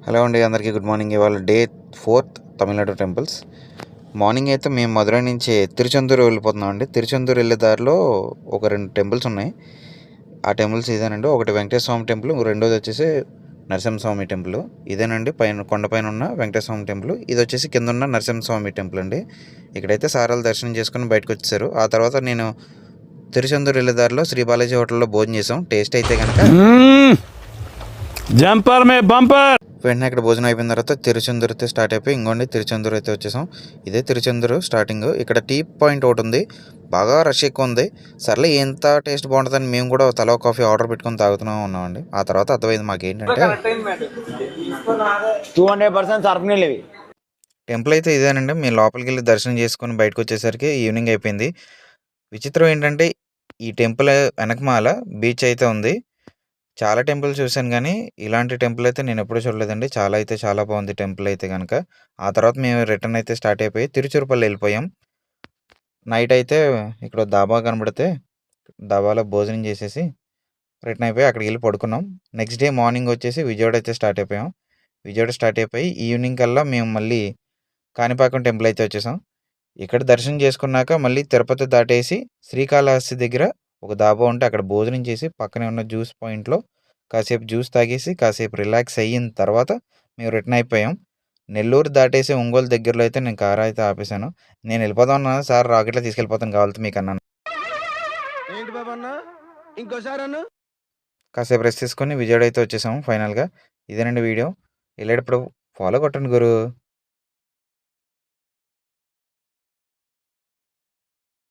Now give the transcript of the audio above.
Hello అండి, అందరికీ good morning. ఇవాళ డే 4 తమిళనాడు టెంపుల్స్. మార్నింగ్ అయితే మేము మధురై నుంచి తిరుచెందూరు వెళ్ళిపోతున్నాం అండి. తిరుచెందూరు వెళ్ళే దారిలో ఒక 2 టెంపుల్స్ ఉన్నాయి. ఆ టెంపుల్స్ ఇదేనండి. ఒకటి వెంకటేశ్వర స్వామి టెంపుల్, రెండోది వచ్చేసి నరసింహస్వామి టెంపుల్. ఇదేనండి పైన కొండపైన ఉన్న వెంకటేశ్వర స్వామి టెంపుల్. ఇది వచ్చేసి కింద ఉన్న నరసింహస్వామి టెంపుల్ అండి. ఇక్కడైతే సారాలు దర్శనం చేసుకుని బయటకు వచ్చేసారు. ఆ తర్వాత నేను తిరుచెందూరు వెళ్ళే దారిలో శ్రీ బాలాజీ హోటల్లో భోజనం చేసాం. టేస్ట్ అయితే కనుక జంపర్ మే బంపర్. వెంటనే ఇక్కడ భోజనం అయిపోయిన తర్వాత తిరుచెందూరు అయితే స్టార్ట్ అయిపోయి ఇంకోండి తిరుచెందూరు అయితే వచ్చేసాం. ఇదే తిరుచెందూరు స్టార్టింగ్. ఇక్కడ టీ పాయింట్ ఒకటి ఉంది, బాగా రష్ ఎక్కువ ఉంది. సర్లే ఎంత టేస్ట్ బాగుంటుందని మేము కూడా తలా కాఫీ ఆర్డర్ పెట్టుకొని తాగుతూనే ఉన్నామండి. ఆ తర్వాత అర్థమైంది మాకేంటంటే 200% సర్ఫ్. టెంపుల్ అయితే ఇదేనండి. మేము లోపలికి వెళ్ళి దర్శనం చేసుకొని బయటకు వచ్చేసరికి ఈవినింగ్ అయిపోయింది. విచిత్రం ఏంటంటే ఈ టెంపుల్ వెనకమాల బీచ్ అయితే ఉంది. చాలా టెంపుల్ చూశాను కానీ ఇలాంటి టెంపుల్ అయితే నేను ఎప్పుడూ చూడలేదండి. చాలా బాగుంది టెంపుల్ అయితే కనుక. ఆ తర్వాత మేము రిటర్న్ అయితే స్టార్ట్ అయిపోయి తిరుచురుపల్లి వెళ్ళిపోయాం. నైట్ అయితే ఇక్కడ దాబా కనబడితే దాబాలో భోజనం చేసేసి రిటర్న్ అయిపోయి అక్కడికి వెళ్ళి పడుకున్నాం. నెక్స్ట్ డే మార్నింగ్ వచ్చేసి విజయవాడ అయితే స్టార్ట్ అయిపోయాం. విజయవాడ స్టార్ట్ అయిపోయి ఈవినింగ్ కల్లా మేము మళ్ళీ కాణిపాకం టెంపుల్ అయితే వచ్చేసాం. ఇక్కడ దర్శనం చేసుకున్నాక మళ్ళీ తిరుపతి దాటేసి శ్రీకాళహస్తి దగ్గర ఒక దాబా ఉంటే అక్కడ భోజనం చేసి పక్కనే ఉన్న జ్యూస్ పాయింట్లో కాసేపు జ్యూస్ తాగేసి కాసేపు రిలాక్స్ అయిన తర్వాత మేము రిటర్న్ అయిపోయాం. నెల్లూరు దాటేసి ఒంగోలు దగ్గరలో అయితే నేను కార్ అయితే ఆపేశాను. నేను వెళ్ళిపోదాం అన్నాను, సార్ రాకెట్లో తీసుకెళ్ళిపోతాను కావాలంటే మీకు అన్నాను. ఏంటి బాబు అన్న ఇంకోసారి అన్న కాసేపు రెస్ట్ తీసుకొని విజయవాడ అయితే వచ్చేసాము ఫైనల్గా. ఇదేనండి వీడియో. వెళ్ళేటప్పుడు ఫాలో కొట్టండి గురు.